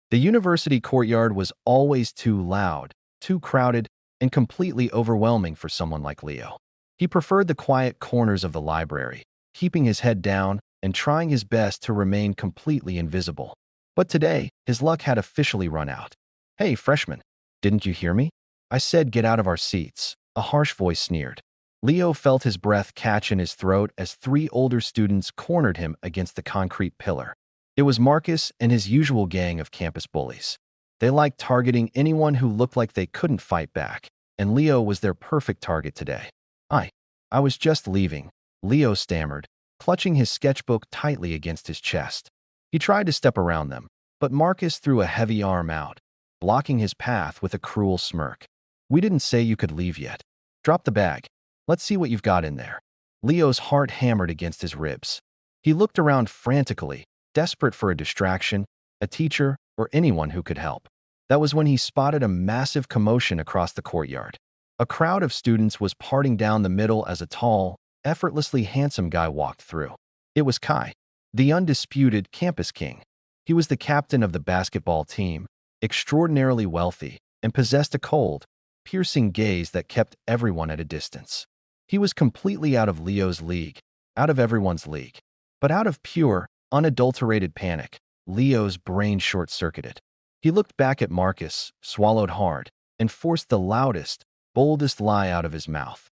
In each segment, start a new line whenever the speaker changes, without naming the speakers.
The university courtyard was always too loud, too crowded, and completely overwhelming for someone like Leo. He preferred the quiet corners of the library, keeping his head down and trying his best to remain completely invisible. But today, his luck had officially run out. "Hey, freshman, didn't you hear me? I said get out of our seats," a harsh voice sneered. Leo felt his breath catch in his throat as three older students cornered him against the concrete pillar. It was Marcus and his usual gang of campus bullies. They liked targeting anyone who looked like they couldn't fight back, and Leo was their perfect target today. I, I was just leaving," Leo stammered, clutching his sketchbook tightly against his chest. He tried to step around them, but Marcus threw a heavy arm out, blocking his path with a cruel smirk. "We didn't say you could leave yet. Drop the bag. Let's see what you've got in there." Leo's heart hammered against his ribs. He looked around frantically, desperate for a distraction, a teacher, or anyone who could help. That was when he spotted a massive commotion across the courtyard. A crowd of students was parting down the middle as a tall, effortlessly handsome guy walked through. It was Kai, the undisputed campus king. He was the captain of the basketball team, extraordinarily wealthy, and possessed a cold, piercing gaze that kept everyone at a distance. He was completely out of Leo's league, out of everyone's league. But out of pure, unadulterated panic, Leo's brain short-circuited. He looked back at Marcus, swallowed hard, and forced the loudest, boldest lie out of his mouth.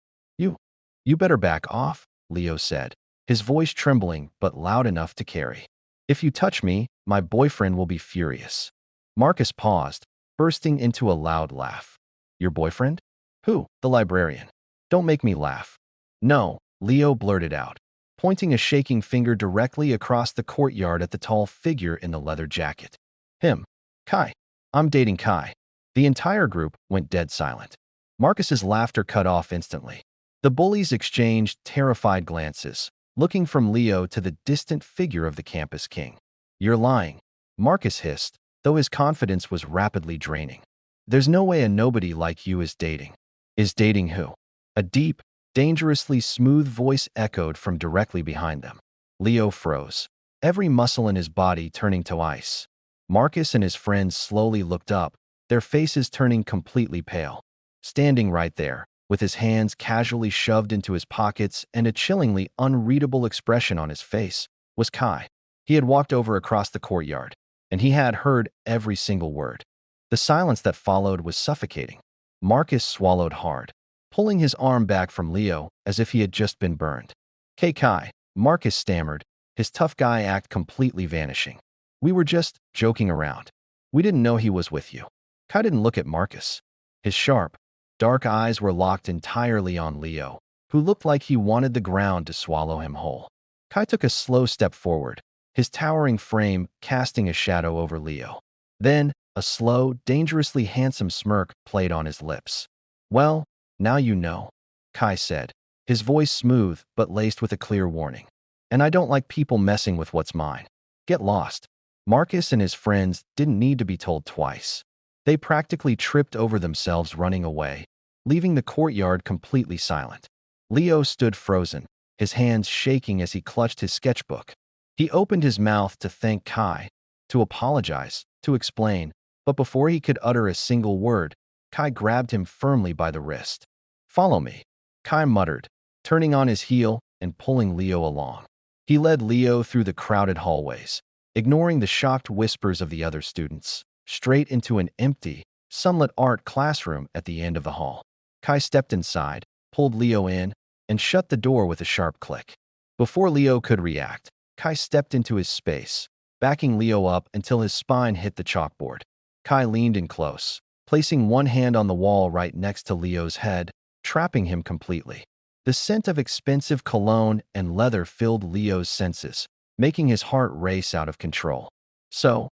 You better back off," Leo said, his voice trembling but loud enough to carry. "If you touch me, my boyfriend will be furious." Marcus paused, bursting into a loud laugh. "Your boyfriend? Who?" "The librarian." "Don't make me laugh." "No," Leo blurted out, pointing a shaking finger directly across the courtyard at the tall figure in the leather jacket. "Him. Kai. I'm dating Kai." The entire group went dead silent. Marcus's laughter cut off instantly. The bullies exchanged terrified glances, looking from Leo to the distant figure of the campus king. "You're lying," Marcus hissed, though his confidence was rapidly draining. "There's no way a nobody like you is dating." "Is dating who?" A deep, dangerously smooth voice echoed from directly behind them. Leo froze, every muscle in his body turning to ice. Marcus and his friends slowly looked up, their faces turning completely pale. Standing right there, with his hands casually shoved into his pockets and a chillingly unreadable expression on his face, was Kai. He had walked over across the courtyard, and he had heard every single word. The silence that followed was suffocating. Marcus swallowed hard, pulling his arm back from Leo as if he had just been burned. Kai," Marcus stammered, his tough guy act completely vanishing. "We were just joking around. We didn't know he was with you." Kai didn't look at Marcus. His sharp, dark eyes were locked entirely on Leo, who looked like he wanted the ground to swallow him whole. Kai took a slow step forward, his towering frame casting a shadow over Leo. Then, a slow, dangerously handsome smirk played on his lips. "Well, now you know," Kai said, his voice smooth but laced with a clear warning. "And I don't like people messing with what's mine. Get lost." Marcus and his friends didn't need to be told twice. They practically tripped over themselves running away, leaving the courtyard completely silent. Leo stood frozen, his hands shaking as he clutched his sketchbook. He opened his mouth to thank Kai, to apologize, to explain, but before he could utter a single word, Kai grabbed him firmly by the wrist. "Follow me," Kai muttered, turning on his heel and pulling Leo along. He led Leo through the crowded hallways, ignoring the shocked whispers of the other students, straight into an empty, sunlit art classroom at the end of the hall. Kai stepped inside, pulled Leo in, and shut the door with a sharp click. Before Leo could react, Kai stepped into his space, backing Leo up until his spine hit the chalkboard. Kai leaned in close, placing one hand on the wall right next to Leo's head, trapping him completely. The scent of expensive cologne and leather filled Leo's senses, making his heart race out of control. "So,"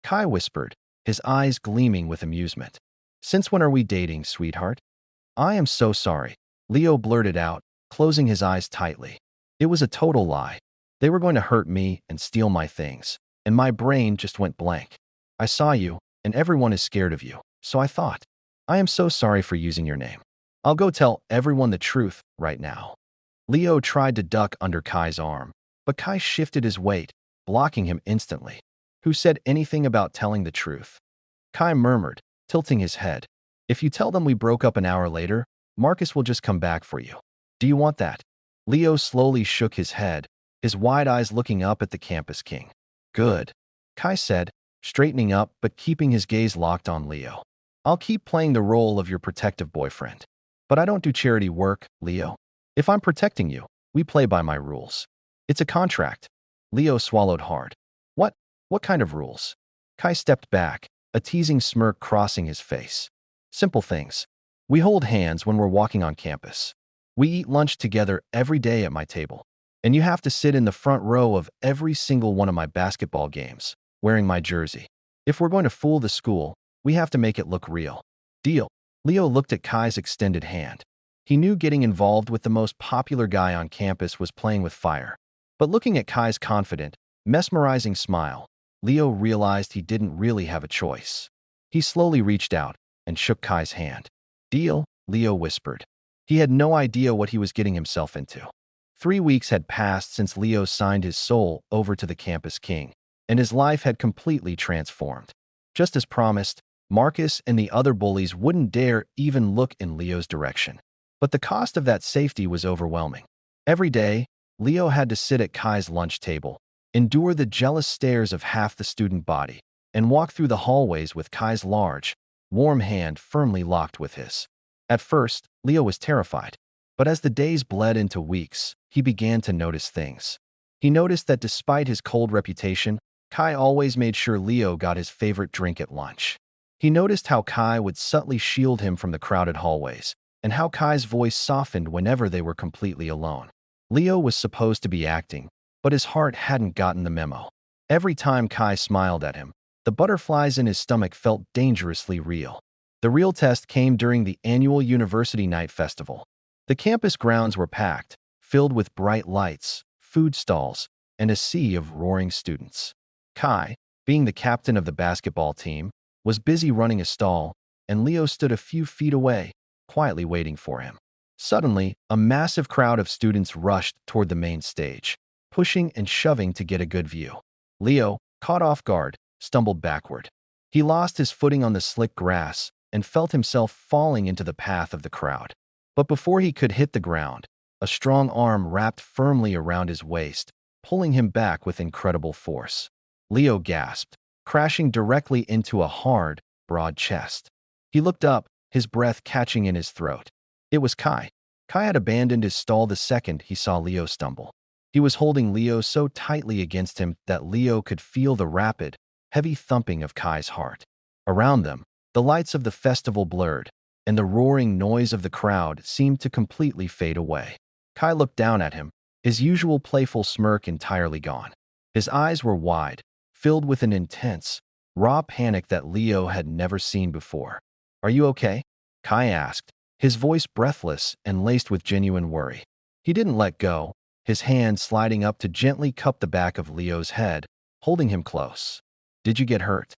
Kai whispered, his eyes gleaming with amusement. "Since when are we dating, sweetheart?" "I am so sorry," Leo blurted out, closing his eyes tightly. It was a total lie. They were going to hurt me and steal my things, and my brain just went blank. "I saw you, and everyone is scared of you, so I thought. I am so sorry for using your name. I'll go tell everyone the truth right now." Leo tried to duck under Kai's arm, but Kai shifted his weight, blocking him instantly. Who said anything about telling the truth? Kai murmured, tilting his head. If you tell them we broke up an hour later, Marcus will just come back for you. Do you want that? Leo slowly shook his head, his wide eyes looking up at the campus king. Good, Kai said, straightening up but keeping his gaze locked on Leo. I'll keep playing the role of your protective boyfriend. But I don't do charity work, Leo. If I'm protecting you, we play by my rules. It's a contract. Leo swallowed hard. What? What kind of rules? Kai stepped back, a teasing smirk crossing his face. Simple things. We hold hands when we're walking on campus. We eat lunch together every day at my table. And you have to sit in the front row of every single one of my basketball games, wearing my jersey. If we're going to fool the school, we have to make it look real. Deal. Leo looked at Kai's extended hand. He knew getting involved with the most popular guy on campus was playing with fire. But looking at Kai's confident, mesmerizing smile, Leo realized he didn't really have a choice. He slowly reached out and shook Kai's hand. Deal, Leo whispered. He had no idea what he was getting himself into. 3 weeks had passed since Leo signed his soul over to the campus king, and his life had completely transformed. Just as promised, Marcus and the other bullies wouldn't dare even look in Leo's direction. But the cost of that safety was overwhelming. Every day, Leo had to sit at Kai's lunch table, endure the jealous stares of half the student body, and walk through the hallways with Kai's large, warm hand firmly locked with his. At first, Leo was terrified. But as the days bled into weeks, he began to notice things. He noticed that despite his cold reputation, Kai always made sure Leo got his favorite drink at lunch. He noticed how Kai would subtly shield him from the crowded hallways, and how Kai's voice softened whenever they were completely alone. Leo was supposed to be acting, but his heart hadn't gotten the memo. Every time Kai smiled at him, the butterflies in his stomach felt dangerously real. The real test came during the annual University Night Festival. The campus grounds were packed, filled with bright lights, food stalls, and a sea of roaring students. Kai, being the captain of the basketball team, was busy running a stall, and Leo stood a few feet away, quietly waiting for him. Suddenly, a massive crowd of students rushed toward the main stage, pushing and shoving to get a good view. Leo, caught off guard, stumbled backward. He lost his footing on the slick grass and felt himself falling into the path of the crowd. But before he could hit the ground, a strong arm wrapped firmly around his waist, pulling him back with incredible force. Leo gasped, crashing directly into a hard, broad chest. He looked up, his breath catching in his throat. It was Kai. Kai had abandoned his stall the second he saw Leo stumble. He was holding Leo so tightly against him that Leo could feel the rapid, heavy thumping of Kai's heart. Around them, the lights of the festival blurred, and the roaring noise of the crowd seemed to completely fade away. Kai looked down at him, his usual playful smirk entirely gone. His eyes were wide, filled with an intense, raw panic that Leo had never seen before. Are you okay? Kai asked, his voice breathless and laced with genuine worry. He didn't let go, his hand sliding up to gently cup the back of Leo's head, holding him close. Did you get hurt?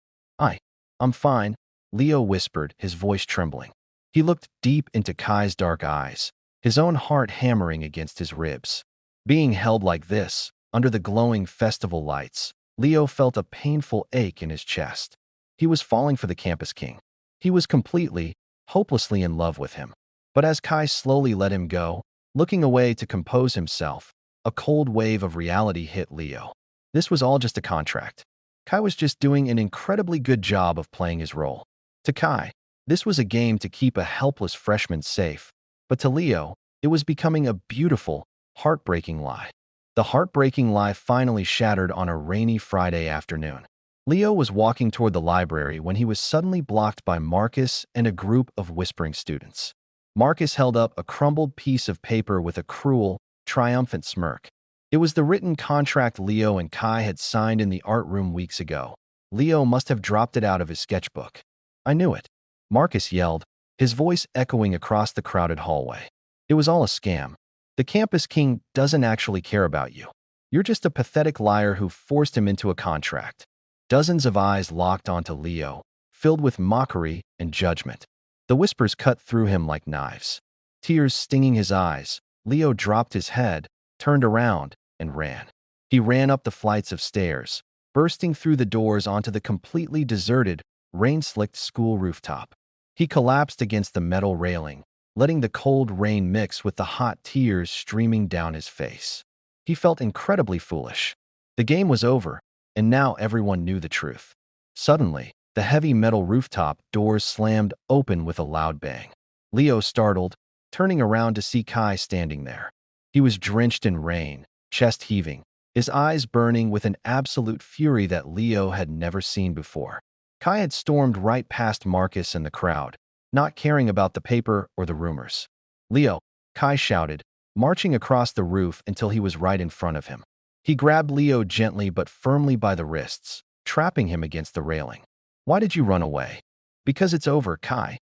I'm fine, Leo whispered, his voice trembling. He looked deep into Kai's dark eyes, his own heart hammering against his ribs. Being held like this, under the glowing festival lights, Leo felt a painful ache in his chest. He was falling for the campus king. He was completely, hopelessly in love with him. But as Kai slowly let him go, looking away to compose himself, a cold wave of reality hit Leo. This was all just a contract. Kai was just doing an incredibly good job of playing his role. To Kai, this was a game to keep a helpless freshman safe, but to Leo, it was becoming a beautiful, heartbreaking lie. The heartbreaking lie finally shattered on a rainy Friday afternoon. Leo was walking toward the library when he was suddenly blocked by Marcus and a group of whispering students. Marcus held up a crumbled piece of paper with a cruel, triumphant smirk. It was the written contract Leo and Kai had signed in the art room weeks ago. Leo must have dropped it out of his sketchbook. I knew it, Marcus yelled, his voice echoing across the crowded hallway. It was all a scam. The campus king doesn't actually care about you. You're just a pathetic liar who forced him into a contract. Dozens of eyes locked onto Leo, filled with mockery and judgment. The whispers cut through him like knives. Tears stinging his eyes, Leo dropped his head, turned around, and ran. He ran up the flights of stairs, bursting through the doors onto the completely deserted, rain-slicked school rooftop. He collapsed against the metal railing, letting the cold rain mix with the hot tears streaming down his face. He felt incredibly foolish. The game was over, and now everyone knew the truth. Suddenly, the heavy metal rooftop doors slammed open with a loud bang. Leo startled, turning around to see Kai standing there. He was drenched in rain, chest heaving, his eyes burning with an absolute fury that Leo had never seen before. Kai had stormed right past Marcus and the crowd, not caring about the paper or the rumors. "Leo," Kai shouted, marching across the roof until he was right in front of him. He grabbed Leo gently but firmly by the wrists, trapping him against the railing. "Why did you run away?" "Because it's over, Kai,"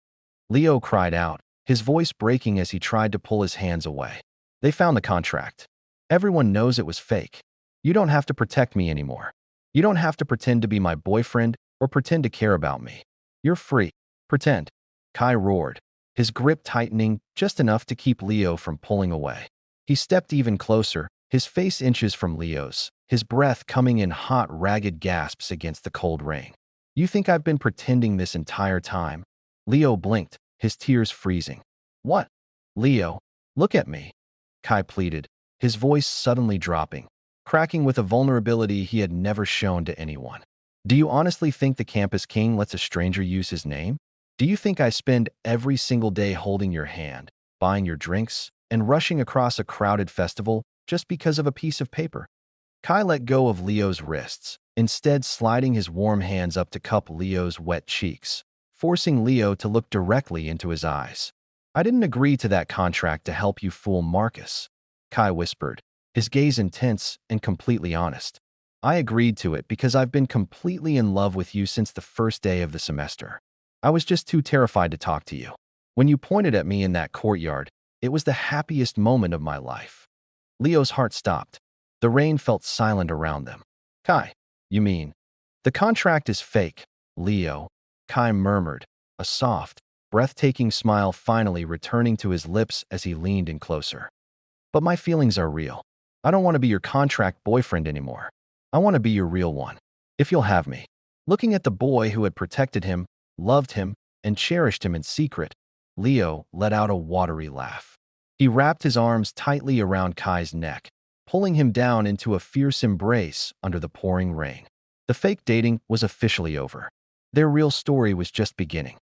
Leo cried out, his voice breaking as he tried to pull his hands away. "They found the contract. Everyone knows it was fake. You don't have to protect me anymore. You don't have to pretend to be my boyfriend or pretend to care about me. You're free. Pretend." Kai roared, his grip tightening just enough to keep Leo from pulling away. He stepped even closer, his face inches from Leo's, his breath coming in hot, ragged gasps against the cold rain. "You think I've been pretending this entire time?" Leo blinked, his tears freezing. "What?" "Leo, look at me," Kai pleaded, his voice suddenly dropping, cracking with a vulnerability he had never shown to anyone. "Do you honestly think the campus king lets a stranger use his name? Do you think I spend every single day holding your hand, buying your drinks, and rushing across a crowded festival just because of a piece of paper?" Kai let go of Leo's wrists, instead sliding his warm hands up to cup Leo's wet cheeks, forcing Leo to look directly into his eyes. "I didn't agree to that contract to help you fool Marcus," Kai whispered, his gaze intense and completely honest. "I agreed to it because I've been completely in love with you since the first day of the semester. I was just too terrified to talk to you. When you pointed at me in that courtyard, it was the happiest moment of my life." Leo's heart stopped. The rain felt silent around them. "Kai, you mean the contract is fake, Leo?" Kai murmured, a soft, breathtaking smile finally returning to his lips as he leaned in closer. "But my feelings are real. I don't want to be your contract boyfriend anymore. I want to be your real one, if you'll have me." Looking at the boy who had protected him, loved him, and cherished him in secret, Leo let out a watery laugh. He wrapped his arms tightly around Kai's neck, pulling him down into a fierce embrace under the pouring rain. The fake dating was officially over. Their real story was just beginning.